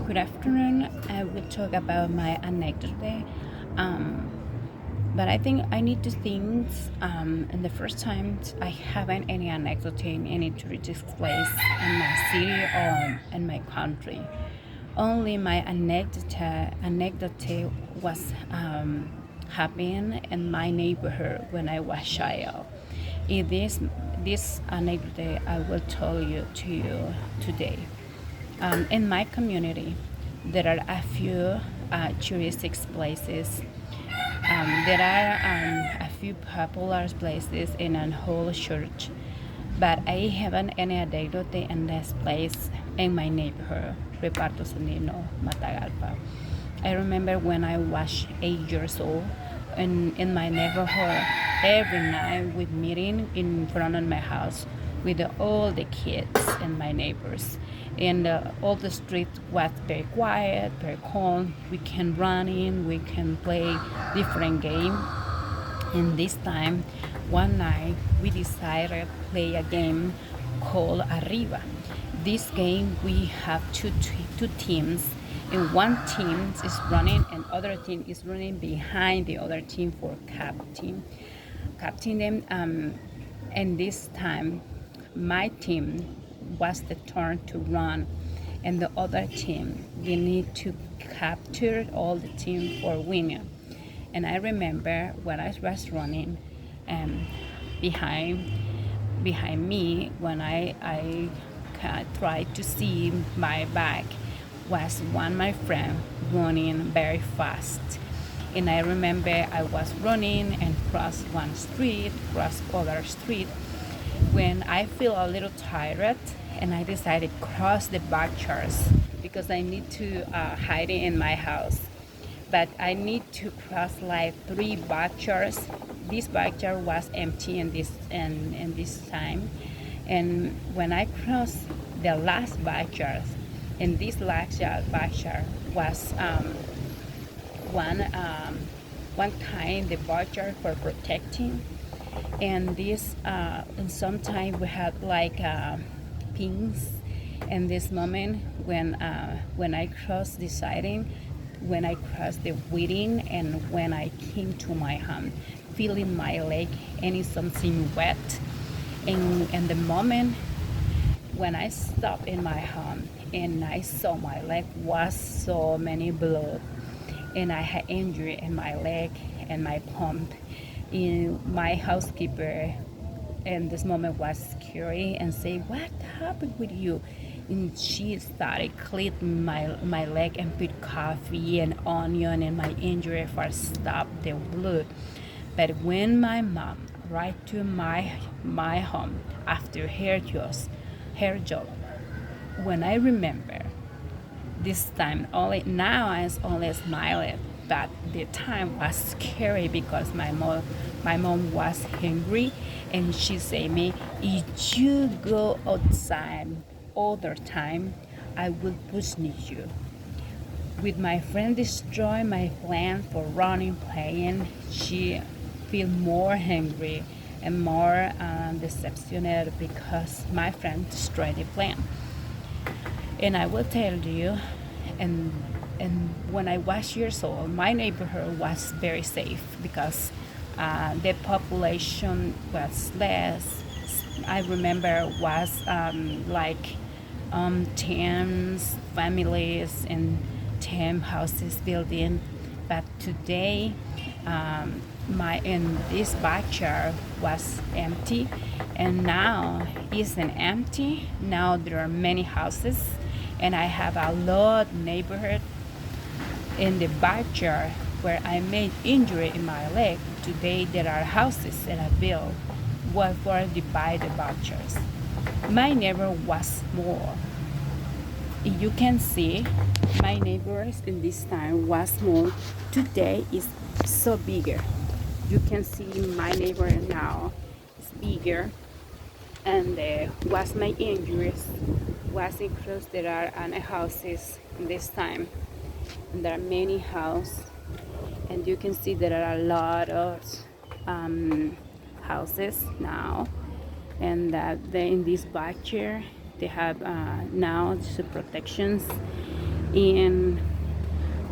Good afternoon. I will talk about my anecdote. Um, but I think I need to think. And the first time I haven't any anecdote in any tourist place in my city or in my country. Only my anecdote was happening in my neighborhood when I was child. In this anecdote I will tell you to you today. In my community, there are a few touristic places. There are a few popular places in an whole church, but I haven't any anecdote in this place in my neighborhood, Reparto Sandino, Matagalpa. I remember when I was 8 years old, in my neighborhood, every night we meeting in front of my house with all the kids and my neighbors. And all the street was very quiet, very calm. We can run in, we can play different game. And this time, one night, we decided to play a game called Arriba. This game, we have two teams, and one team is running, and other team is running behind the other team for captain them. And this time, my team was the turn to run, and the other team they need to capture all the team for winning. And I remember when I was running, um, behind behind me when I tried to see my back was one my friend running very fast. And I remember I was running and cross one street, cross other street, when I feel a little tired and I decided to cross the backyards because I need to hide it in my house. But I need to cross like three backyards. This backyard was empty in this time. And when I crossed the last backyard, and this last backyard was one one kind the backyard for protecting, and this and sometimes we had like pings. And this moment when I crossed the siding, when I crossed the wedding, and when I came to my home, feeling my leg and it's something wet, and the moment when I stopped in my home and I saw my leg was so many blood, and I had injury in my leg and my palm. In my housekeeper in this moment was scary and say, "What happened with you?" And she started cleaning my leg and put coffee and onion in my injury for stop the blood. But when my mom arrived to my home after her job, when I remember this time only now I only smiling, but the time was scary because my mom was hungry, and she said me, if you go outside all the time, I will punish you. With my friend destroy my plan for running playing, she feel more hungry and more deceptioned because my friend destroyed the plan. And I will tell you, and when I was years old, my neighborhood was very safe because the population was less. I remember was like 10 families and 10 houses building. But today, my in this backyard was empty, and now isn't empty. Now there are many houses, and I have a lot neighborhood in the backyard where I made injury in my leg. Today there are houses that I built what for divide the backyards. My neighbor was small. You can see my neighbors in this time was small. Today is so bigger. You can see my neighbor now is bigger, and was my injuries was increased. There are houses in this time, and there are many houses, and you can see there are a lot of houses now, and that they in this backyard they have now the protections. and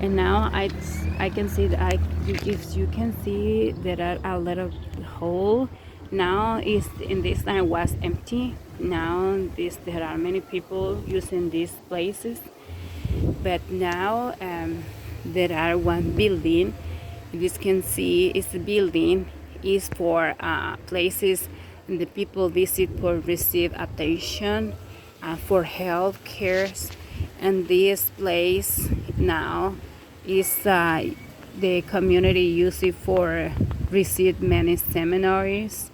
now I can see that if you can see there are a lot of hole. Now is in this time was empty. Now this there are many people using these places, but now there are one building. This can see is the building is for places and the people visit for receive attention for health cares, and this place now is the community use it for receive many seminars.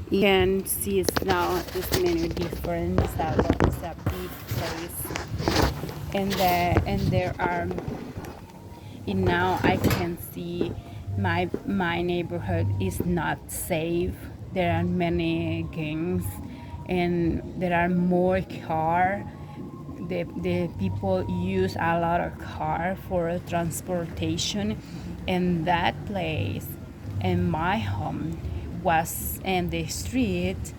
You can see it's now this many different it's a big place, and there are and now I can see my neighborhood is not safe. There are many gangs, and there are more car. The people use a lot of car for transportation, and that place and my home was in the street.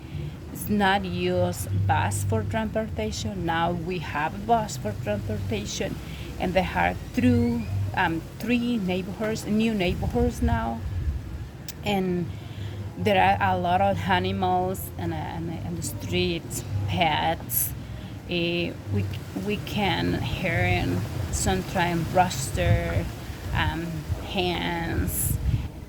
It's not use bus for transportation. Now we have a bus for transportation, and there are through three neighborhoods, new neighborhoods now, and there are a lot of animals and the streets, pets. We can hear in sometimes rooster, hens.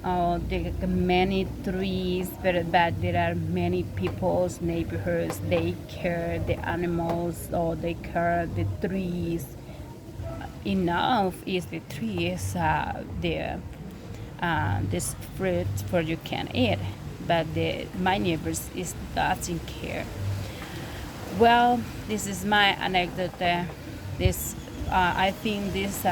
Oh, there are many trees, but there are many people's neighborhoods. They care the animals or they care the trees. Enough is the trees, this fruit for you can eat, but my neighbors is doesn't care. Well, this is my anecdote. This I think this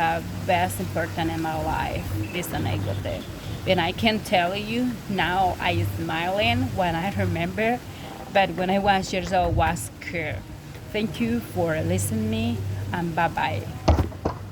best important in my life. This anecdote, and I can tell you now I smiling when I remember, but when I was years old was scared. Thank you for listening, and bye bye.